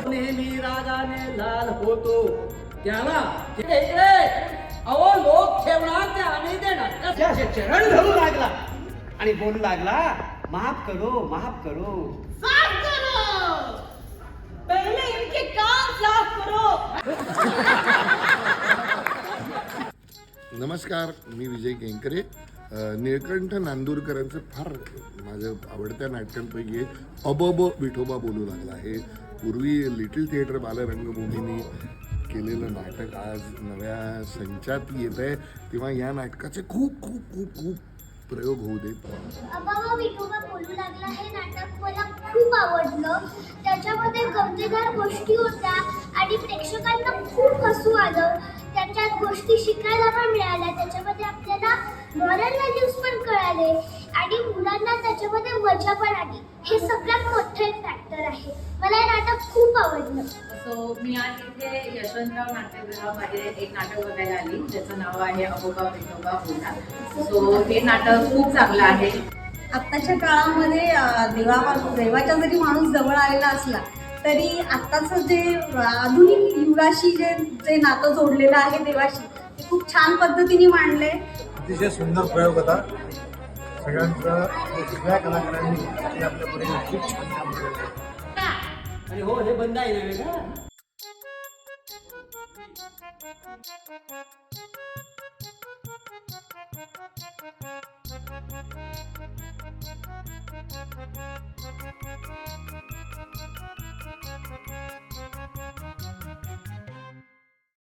नेहमी रागाने लाल होतो त्याला अहो लोक ठेवणार ते आम्ही देणार. चरण धरू लागला आणि बोलू लागला, माफ करो माफ करो. साफ करो, पहले इनके कान साफ करो. नमस्कार, मी विजय केंकरे. निळकंठ नांदूरकरांचं फार माझ्या आवडत्या नाटकांपैकी अबब विठोबा बोलू लागला आहे. पूर्वी लिटिल थिएटर बालरंगभूमीने केलेलं नाटक आज नव्या संचात येत आहे, तेव्हा या नाटकाचे खूप खूप खूप खूप प्रयोग होऊ देत. अबब विठोबा बोलू लागला हे नाटक मला खूप आवडलं. त्याच्यामध्ये गमतीदार गोष्टी होत्या आणि प्रेक्षकांना खूप हसू आलं. त्याच्यात गोष्टी शिकायला पण मिळाल्या. त्याच्यामध्ये आपल्याला मॉरल व्हॅल्यूज पण कळाले आणि मुलांना त्याच्यामध्ये मजा पण आली. हे सगळ्यात मोठं एक फॅक्टर आहे. मला हे नाटक खूप आवडलं. सो मी आज इथे यशवंतराव नाट्यगृहामध्ये एक नाटक बघायला आली ज्याचं नाव आहे अबोबा विठोबा बोला. सो हे नाटक खूप चांगलं आहे. आत्ताच्या काळामध्ये देवाच्या जरी माणूस जवळ आलेला असला तरी आत्ताचं जे आधुनिक युगाशी जे नातं जोडलेलं आहे देवाशी, ते खूप छान पद्धतीने मांडले. अतिशय सुंदर प्रयोग होता. सगळ्या कलाकारांनी आपल्यापुढे खूप छान काम केलं. आणि हो हे बंद आहे नव्हे का.